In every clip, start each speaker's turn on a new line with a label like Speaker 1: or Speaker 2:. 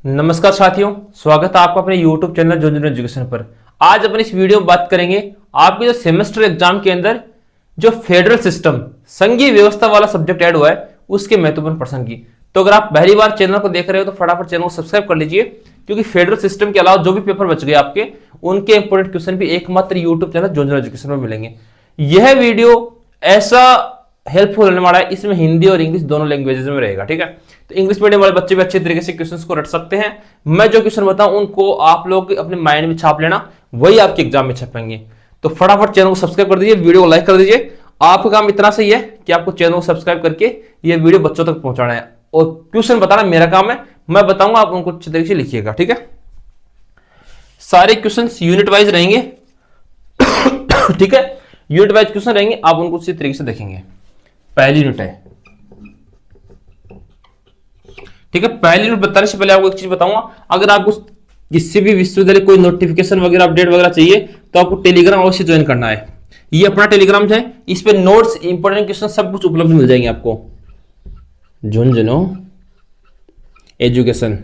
Speaker 1: नमस्कार साथियों, स्वागत है आपका अपने YouTube चैनल जोंजन एजुकेशन पर। आज अपन इस वीडियो में बात करेंगे आपके जो सेमेस्टर एग्जाम के अंदर जो फेडरल सिस्टम संघीय व्यवस्था वाला सब्जेक्ट ऐड हुआ है उसके महत्वपूर्ण प्रश्न की। तो अगर आप पहली बार चैनल को देख रहे हो तो फटाफट चैनल को सब्सक्राइब कर लीजिए, क्योंकि फेडरल सिस्टम के अलावा जो भी पेपर बच गए आपके उनके इंपोर्टेंट क्वेश्चन भी एकमात्र यूट्यूब चैनल जोंजन एजुकेशन में मिलेंगे। यह वीडियो ऐसा हेल्पफुल होने वाला है, इसमें हिंदी और इंग्लिश दोनों लैंग्वेजेस में रहेगा। ठीक है, तो इंग्लिश मीडियम वाले बच्चे भी अच्छे तरीके से क्वेश्चंस को रट सकते हैं। मैं जो क्वेश्चन बताऊं उनको आप लोग अपने माइंड में छाप लेना, वही आपके एग्जाम में छपेंगे। तो फटाफट चैनल को सब्सक्राइब कर दीजिए, वीडियो को लाइक कर दीजिए। आपका काम इतना सही है कि आपको चैनल को सब्सक्राइब करके ये वीडियो बच्चों तक पहुंचाना है, और क्वेश्चन बताना मेरा काम है। मैं बताऊंगा, आप उनको अच्छे तरीके से लिखिएगा। ठीक है, सारे क्वेश्चन यूनिट वाइज रहेंगे। ठीक है, यूनिट वाइज क्वेश्चन रहेंगे, आप उनको उसी तरीके से देखेंगे। पहली यूनिट है, ठीक है। पहली यूनिट बताने से पहले आपको एक चीज बताऊंगा, अगर आपको किसी भी विश्वविद्यालय कोई नोटिफिकेशन वगैरह अपडेट वगैरह चाहिए तो आपको टेलीग्राम अवश्य ज्वाइन करना है। ये अपना टेलीग्राम है, इस पे नोट्स, इंपोर्टेंट क्वेश्चन सब कुछ उपलब्ध मिल जाएंगे आपको। झुंझुनू एजुकेशन,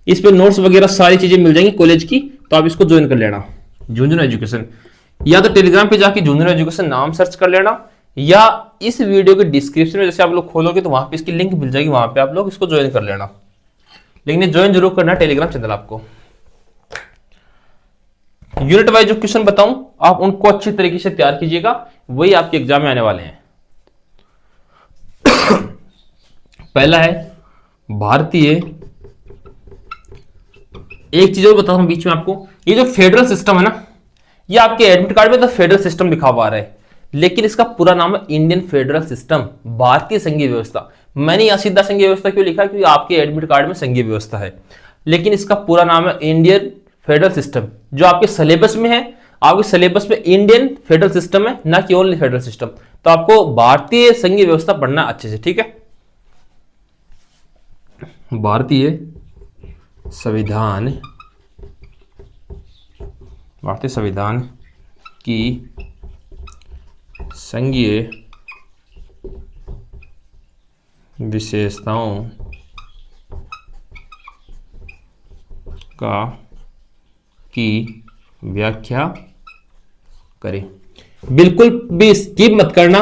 Speaker 1: इस पे नोट्स वगैरह सारी चीजें मिल जाएंगी कॉलेज की, तो आप इसको ज्वाइन कर लेना। झुंझुनू एजुकेशन, या तो टेलीग्राम पे जाके झुंझुनू एजुकेशन नाम सर्च कर लेना, या इस वीडियो के डिस्क्रिप्शन में जैसे आप लोग खोलोगे तो वहां पे इसकी लिंक मिल जाएगी, वहां पे आप लोग इसको ज्वाइन कर लेना। लेकिन ज्वाइन जरूर करना टेलीग्राम चैनल आपको। यूनिट वाइज जो क्वेश्चन बताऊं आप उनको अच्छी तरीके से तैयार कीजिएगा, वही आपके एग्जाम में आने वाले हैं। पहला है भारतीय, एक चीज और बता रहा हूं बीच में आपको, ये जो फेडरल सिस्टम है ना, ये आपके एडमिट कार्ड में तो फेडरल सिस्टम लिखा हुआ है, लेकिन इसका पूरा नाम है इंडियन फेडरल सिस्टम, भारतीय संघीय व्यवस्था। मैंने यहां सीधा संघीय व्यवस्था क्यों लिखा, क्योंकि आपके एडमिट कार्ड में संघीय व्यवस्था है, लेकिन इसका पूरा नाम है इंडियन फेडरल सिस्टम। जो आपके सिलेबस में है, आपके सिलेबस में इंडियन फेडरल सिस्टम है, ना कि ओनली फेडरल सिस्टम। तो आपको भारतीय संघीय व्यवस्था पढ़ना अच्छे से। ठीक है, भारतीय संविधान, भारतीय संविधान की संघीय विशेषताओं की व्याख्या करें। बिल्कुल भी स्किप मत करना,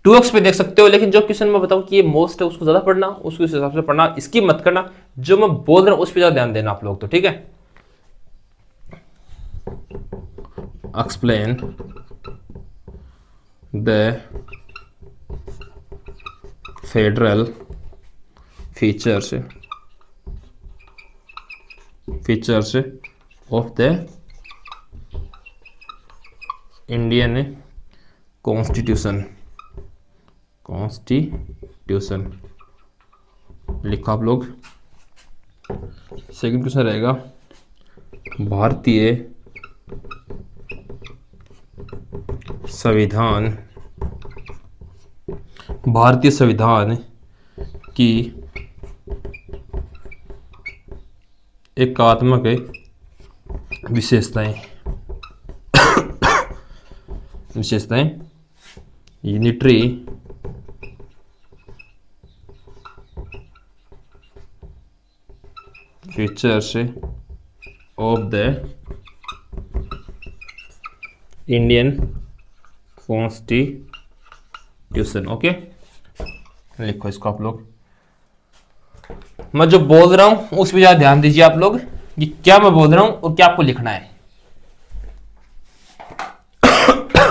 Speaker 1: 2x पे देख सकते हो, लेकिन जो क्वेश्चन मैं बताऊं कि ये मोस्ट है उसको ज्यादा पढ़ना, उसके हिसाब से पढ़ना, स्किप मत करना। जो मैं बोल रहा हूं उस पर ज्यादा ध्यान देना आप लोग। तो ठीक है, explain the federal features of the Indian constitution लिखो आप लोग। सेकंड क्वेश्चन रहेगा भारतीय संविधान की एकात्मक विशेषताएं unitary features of the Indian constitution. Okay, लिखो इसको आप लोग। मैं जो बोल रहा हूं उस पर ज्यादा ध्यान दीजिए आप लोग, कि क्या मैं बोल रहा हूं और क्या आपको लिखना है।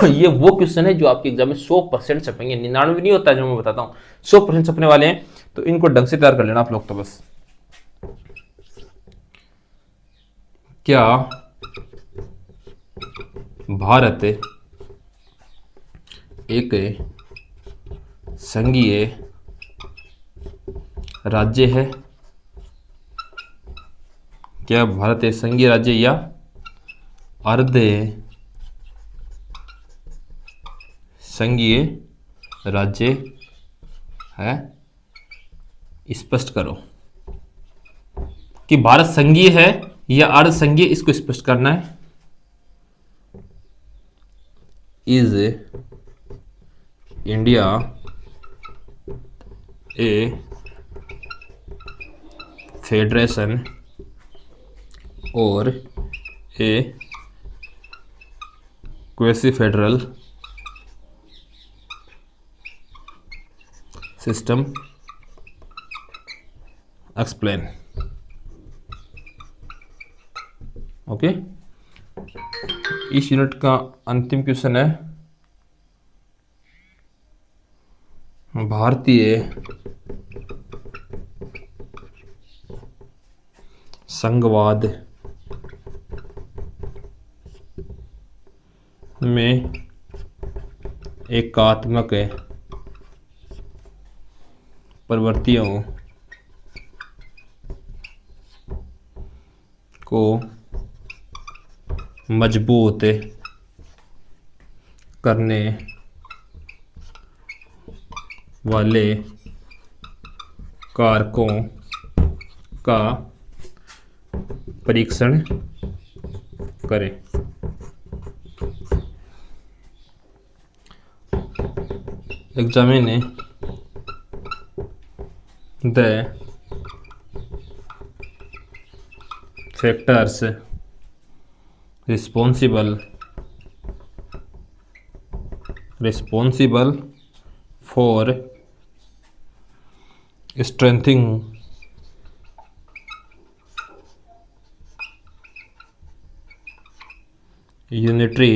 Speaker 1: ये वो क्वेश्चन है जो आपके एग्जाम में 100% छपेंगे, 99 नहीं होता है जो मैं बताता हूं, 100% छपने वाले हैं। तो इनको ढंग से तैयार कर लेना आप लोग। तो बस, क्या भारत एक संघीय राज्य है? क्या भारत एक संघीय राज्य या अर्ध संघीय राज्य है? स्पष्ट करो कि भारत संघीय है या अर्ध संघीय, इसको स्पष्ट करना है। इज इंडिया ए फेडरेशन और a quasi federal system explain. Okay, इस यूनिट का अंतिम क्वेश्चन है भारतीय संघवाद में एकात्मक प्रवृत्तियों को मजबूत करने वाले कारकों का परीक्षण करें। Examine the factors responsible for strengthening unitary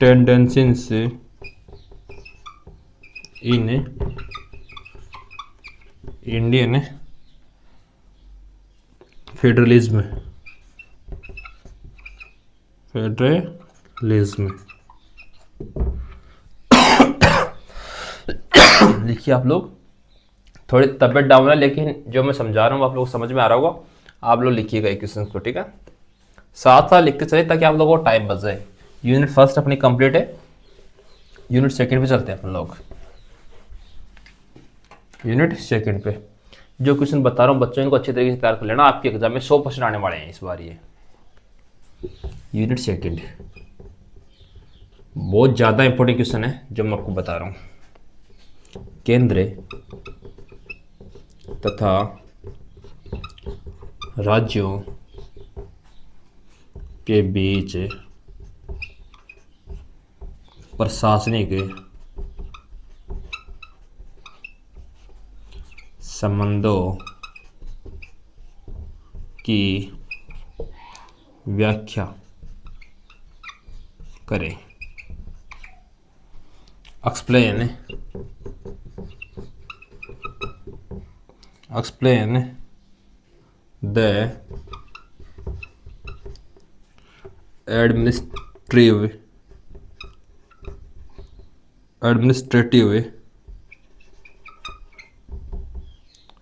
Speaker 1: tendencies in Indian federalism लिखिए आप लोग। थोड़ी तबीयत डाउन है लेकिन जो मैं समझा रहा हूँ आप लोग को समझ में आ रहा होगा। आप लोग लिखिएगा क्वेश्चन को, ठीक है, साथ साथ लिखते चलिए ताकि आप लोगों को टाइम बच जाए। यूनिट फर्स्ट अपनी कंप्लीट है, यूनिट सेकंड पे चलते हैं अपन लोग। यूनिट सेकंड पे जो क्वेश्चन बता रहा हूँ बच्चों इनको अच्छी तरीके से तैयार कर लेना, आपके एग्जाम में 100% आने वाले हैं इस बार। ये यूनिट सेकंड बहुत ज़्यादा इंपॉर्टेंट क्वेश्चन है जो मैं आपको बता रहा हूँ। केंद्र तथा राज्यों के बीच प्रशासनिक संबंधों की व्याख्या करें। Explain the administrative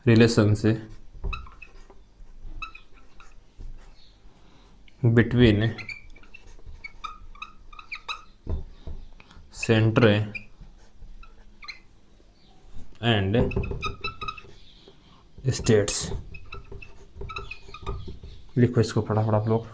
Speaker 1: relations between center and states। लिखो इसको फटाफट आप लोग।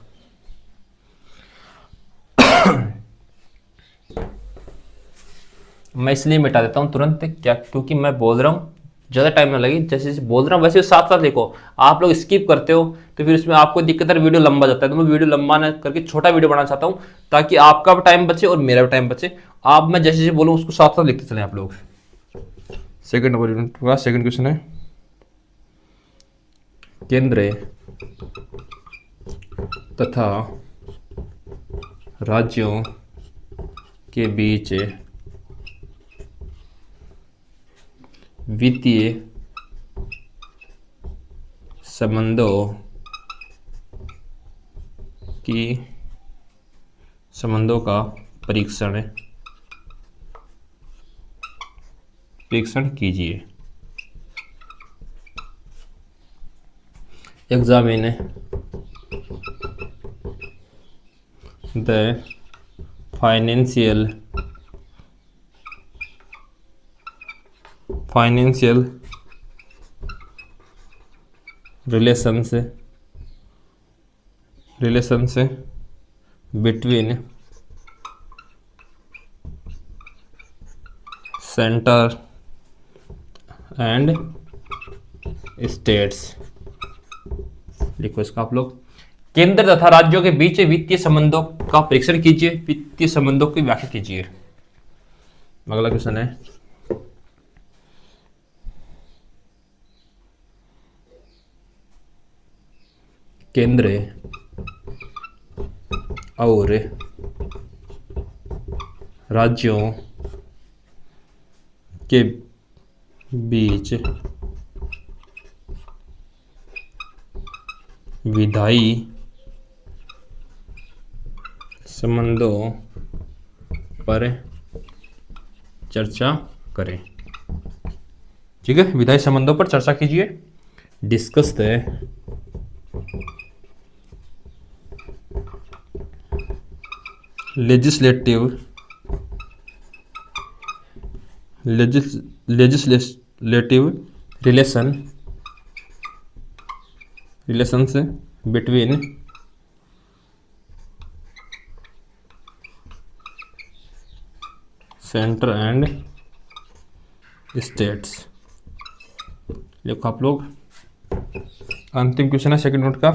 Speaker 1: मैं इसलिए मिटा देता हूं तुरंत, क्या, क्योंकि मैं बोल रहा हूं ज़्यादा टाइम ना लगे। जैसे जैसे बोल रहा हूँ वैसे साथ साथ लिखो। आप लोग स्किप करते हो तो फिर इसमें आपको दिक्कत है, वीडियो लंबा जाता है। तो मैं वीडियो लंबा ना करके छोटा वीडियो बनाना चाहता हूँ ताकि आपका भी टाइम बचे और मेरा भी टाइम बचे। आप मैं जैसे जैसे बोलूँ उसको साथ साथ लिखते चलें आप लोग। सेकंड नंबर यूनिट का सेकंड क्वेश्चन है केंद्र तथा राज्यों के बीच वित्तीय संबंधों का परीक्षण कीजिए। Examine the financial relations between centre and states. लिखो इसका आप लोग। केंद्र तथा राज्यों के बीच वित्तीय संबंधों का परीक्षण कीजिए, वित्तीय संबंधों की व्याख्या कीजिए। अगला क्वेश्चन है, केंद्र और राज्यों के बीच विधायी संबंधों पर चर्चा करें। ठीक है, विधायी संबंधों पर चर्चा कीजिए। Discuss the legislative relations between centre and states. देखो आप लोग, अंतिम क्वेश्चन है सेकंड नोट का।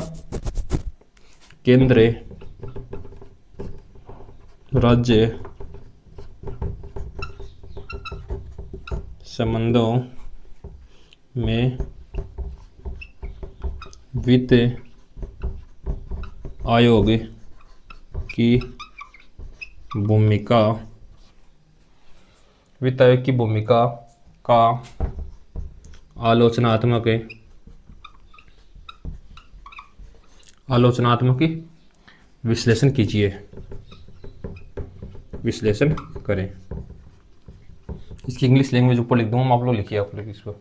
Speaker 1: केंद्र राज्य संबंधों में वित्त आयोग की भूमिका, वित्त आयोग की भूमिका का आलोचनात्मक विश्लेषण कीजिए, विश्लेषण करें। इसकी इंग्लिश लैंग्वेज ऊपर लिख दूंगा, आप लोग लिखिए, आप लोग इसको।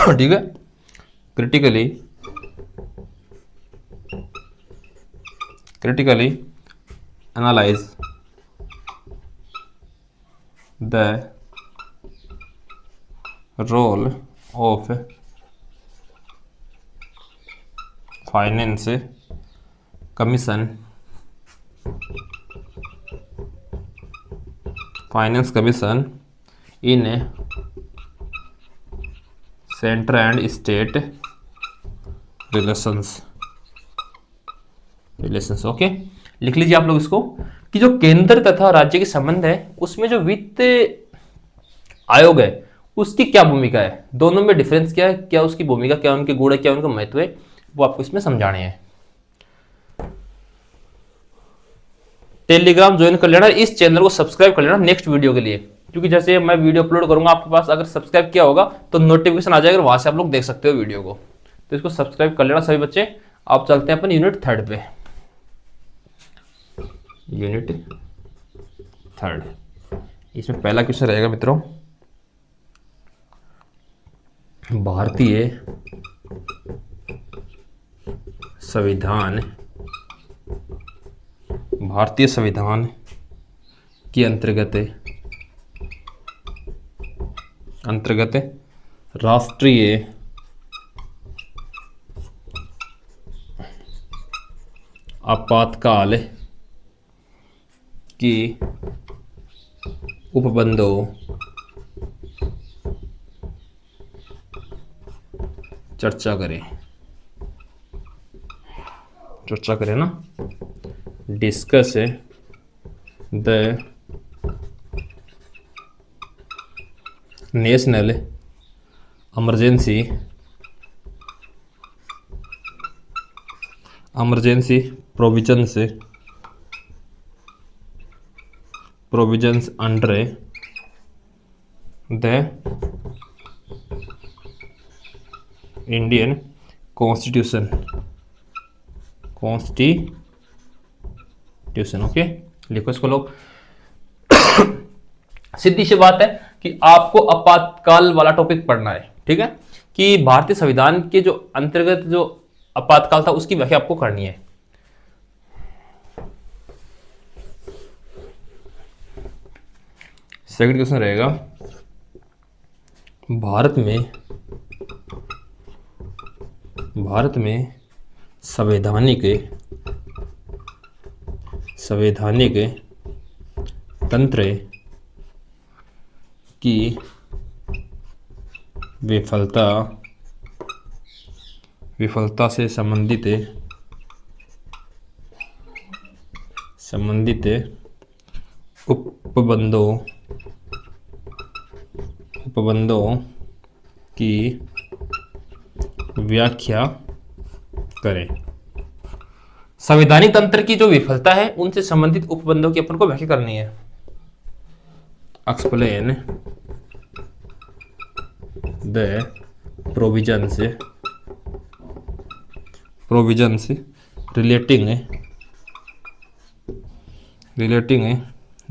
Speaker 1: ठीक है। Critically analyse the role of finance commission in centre and state relations. Okay, लिख लीजिए आप लोग इसको कि जो केंद्र तथा राज्य के संबंध है उसमें जो वित्त आयोग है उसकी क्या भूमिका है, दोनों में डिफरेंस क्या है, क्या उसकी भूमिका, क्या उनके गुण है, क्या उनका महत्व है, वो आपको इसमें समझाने हैं। टेलीग्राम ज्वाइन कर लेना, इस चैनल को सब्सक्राइब कर लेना नेक्स्ट वीडियो के लिए, क्योंकि जैसे मैं वीडियो अपलोड करूंगा आपके पास अगर सब्सक्राइब किया होगा तो नोटिफिकेशन आ जाएगा, वहां से आप लोग देख सकते हो वीडियो को। तो इसको सब्सक्राइब कर लेना सभी बच्चे। आप चलते हैं अपन यूनिट थर्ड पे। यूनिट थर्ड, इसमें पहला क्वेश्चन रहेगा मित्रों, भारतीय संविधान के अंतर्गत राष्ट्रीय आपातकाल की उपबंधों चर्चा करें ना। Discuss the national emergency provisions under the Indian Constitution। Okay, लिखो इसको लोग। सीधी सी बात है कि आपको आपातकाल वाला टॉपिक पढ़ना है, ठीक है, कि भारतीय संविधान के जो अंतर्गत जो आपातकाल था उसकी व्याख्या आपको करनी है। सेकंड क्वेश्चन रहेगा, भारत में संवैधानिक तंत्र की विफलता से संबंधित उपबंधों की व्याख्या करें। संवैधानिक तंत्र की जो विफलता है उनसे संबंधित उपबंधों की अपन को व्याख्या करनी है। Explain the provisions relating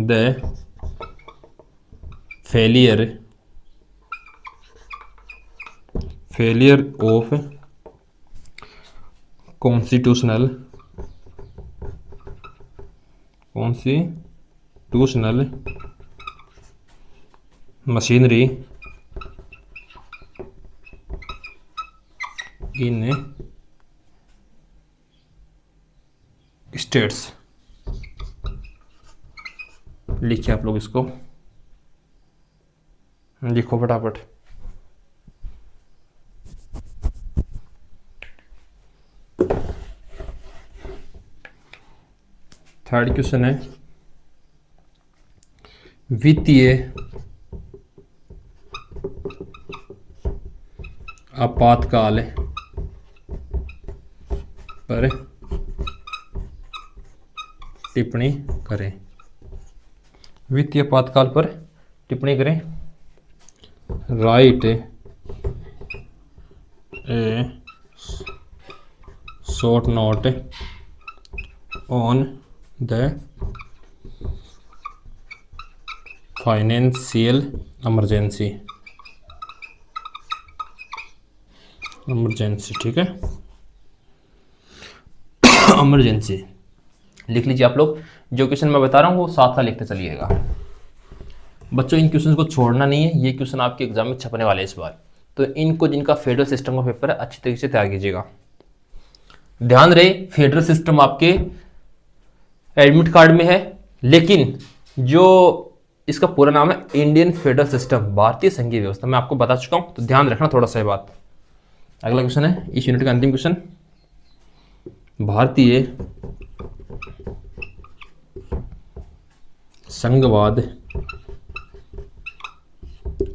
Speaker 1: the failure of constitutional machinery in states। लिखिए आप लोग, इसको लिखो फटाफट। थर्ड क्वेश्चन है, वित्तीय आपातकाल पर टिप्पणी करें। वित्तीय आपातकाल पर टिप्पणी करें। Right A short note on the financial emergency. ठीक है, इमरजेंसी लिख लीजिए आप लोग। जो क्वेश्चन मैं बता रहा हूँ वो साथ साथ लिखते चलिएगा बच्चों। इन क्वेश्चन को छोड़ना नहीं है, ये क्वेश्चन आपके एग्जाम में छपने वाले हैं इस बार, तो इनको जिनका फेडरल सिस्टम का पेपर है अच्छी तरीके से तैयार कीजिएगा। ध्यान रहे, फेडरल सिस्टम आपके एडमिट कार्ड में है, लेकिन जो इसका पूरा नाम है इंडियन फेडरल सिस्टम, भारतीय संघीय व्यवस्था। मैं आपको बता चुका हूं, तो ध्यान रखना थोड़ा सा ये बात। अगला क्वेश्चन है इस यूनिट का अंतिम क्वेश्चन, भारतीय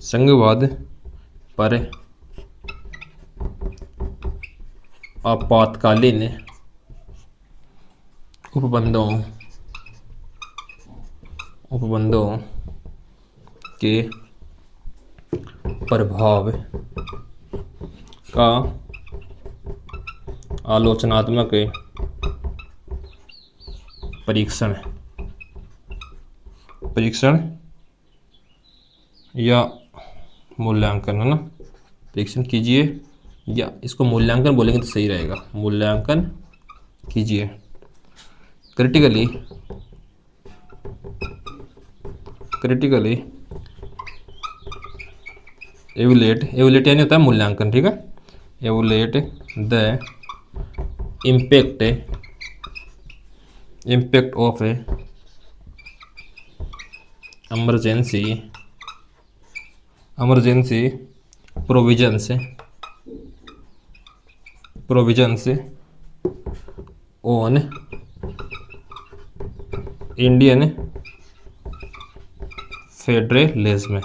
Speaker 1: संघवाद पर आपातकालीन उपबंधों के प्रभाव का आलोचनात्मक परीक्षण या मूल्यांकन, है ना, परीक्षण कीजिए, या इसको मूल्यांकन बोलेंगे तो सही रहेगा, मूल्यांकन कीजिए। क्रिटिकली एवुलेट यानी होता है मूल्यांकन, ठीक है। Evaluate the impact of emergency provisions on Indian फेडरलिज्म।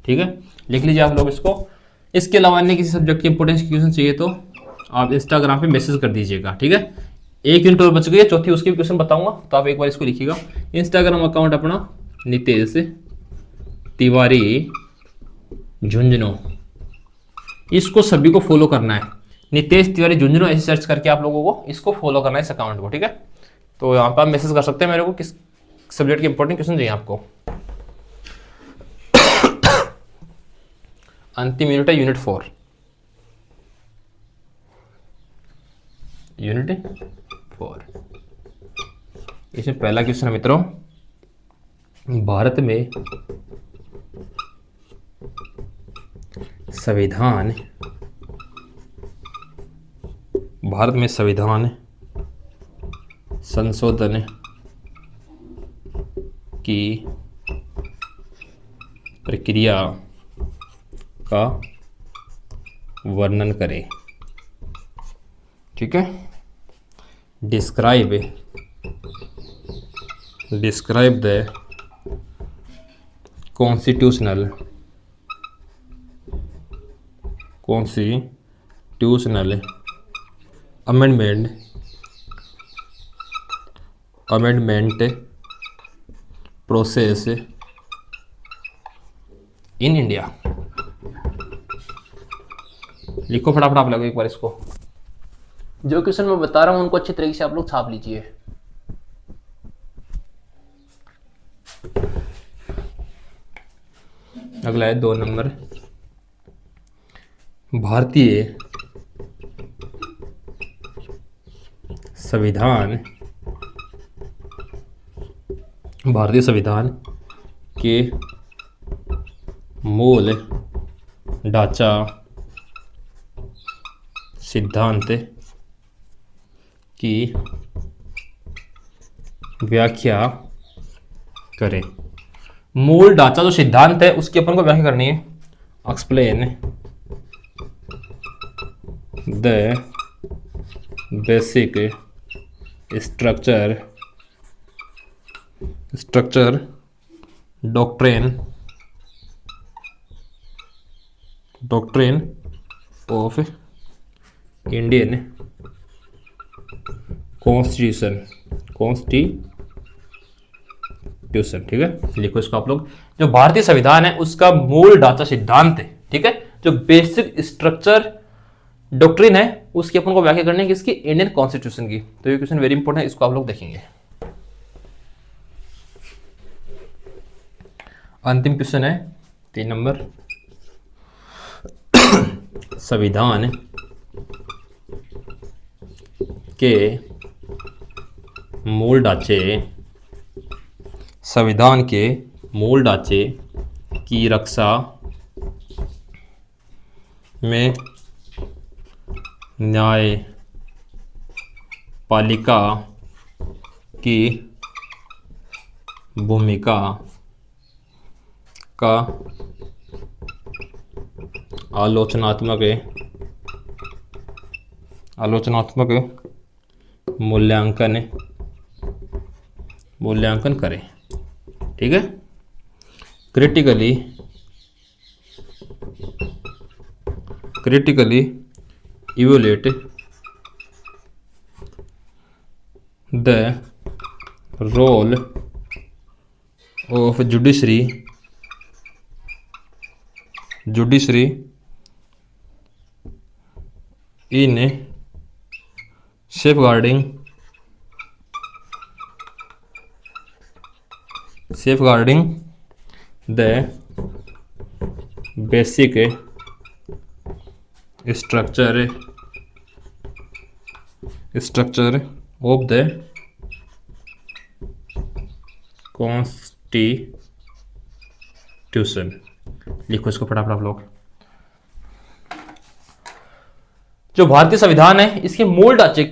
Speaker 1: ठीक है, लिख लीजिए आप लोग इसको। इसके अलावा अन्य किसी सब्जेक्ट के इंपोर्टेंस क्वेश्चन चाहिए तो आप इंस्टाग्राम पे मैसेज कर दीजिएगा, ठीक है। एक यूनिट और बच गई है, चौथी उसके भी क्वेश्चन बताऊंगा, तो आप एक बार इसको लिखिएगा। इंस्टाग्राम अकाउंट अपना नितेश तिवारी झुंझुनू, इसको सभी को फॉलो करना है। नितेश तिवारी झुंझुनू ऐसे सर्च करके आप लोगों को इसको फॉलो करना है, इस अकाउंट को, ठीक है। तो यहाँ पर आप मैसेज कर सकते हैं मेरे को किस सब्जेक्ट के इंपॉर्टेंट क्वेश्चन चाहिए आपको। अंतिम यूनिट है यूनिट 4। इसमें पहला क्वेश्चन है मित्रों, भारत में संविधान संशोधन की प्रक्रिया का वर्णन करें। ठीक है, describe the constitutional amendment process in India. लिखो फटाफट आप लोग एक बार इसको, जो क्वेश्चन मैं बता रहा हूं उनको अच्छी तरीके से आप लोग छाप लीजिए। अगला है 2 नंबर, भारतीय संविधान के मूल ढांचा सिद्धांत की व्याख्या करें। मूल ढांचा जो सिद्धांत है उसकी अपन को व्याख्या करनी है। Explain the basic structure doctrine of Indian constitution. ठीक है, लिखो इसको आप लोग। जो भारतीय संविधान है उसका मूल ढांचा सिद्धांत है। ठीक है, जो बेसिक स्ट्रक्चर डॉक्ट्रिन है उसकी अपन को व्याख्या करनी है किसकी, इंडियन कॉन्स्टिट्यूशन की। तो ये क्वेश्चन वेरी इंपॉर्टेंट है, इसको आप लोग देखेंगे। अंतिम क्वेश्चन है 3 नंबर, संविधान के मूल ढांचे की रक्षा में न्यायपालिका की भूमिका का आलोचनात्मक मूल्यांकन करें। ठीक है, critically evaluate the role of judiciary in safeguarding the basic structure of the constitution। लिखो इसको फटाफट आप लोग। जो भारतीय संविधान है इसके मूल ढांचे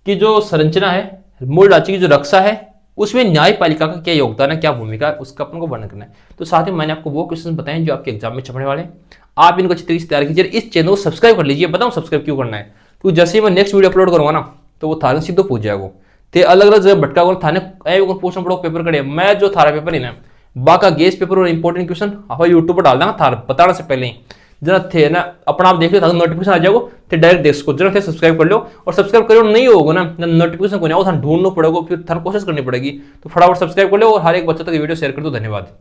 Speaker 1: की जो संरचना है, मूल ढांचे की जो रक्षा है, उसमें न्यायपालिका का क्या योगदान है, क्या भूमिका है, उसका अपन को वर्णन करना है। तो साथ ही मैंने आपको वो क्वेश्चन बताए जो आपके एग्जाम में छपने वाले हैं। आप इनको अच्छी तरीके से तैयार कीजिए। इस चैनल को सब्सक्राइब कर लीजिए। बताऊं सब्सक्राइब क्यों करना है, क्योंकि जैसे ही मैं नेक्स्ट वीडियो अपलोड करूंगा ना तो वो थाने सीधो पूछ जाएगा। ते अलग अलग जगह भटका थाने पूछना पड़ो पेपर कड़े। मैं जो थारा पेपर ही ना बाका गेस पेपर और इंपॉर्टेंट क्वेश्चन आप यूट्यूब पर डाल देंगे थारा बताने से पहले ही। जरा थे ना अपना आप देख लो, नोटिफिकेशन आ जाएगा तो डायरेक्ट देख सको। जरा थे सब्सक्राइब कर लो, और सब्सक्राइब करो नहीं होगा ना नोटिफिकेशन को नहीं ढूंढना पड़ेगा, फिर थाना कोशिश करनी पड़ेगी। तो फटाफट सब्सक्राइब कर लो और हर एक बच्चे तक वीडियो शेयर कर दो। धन्यवाद।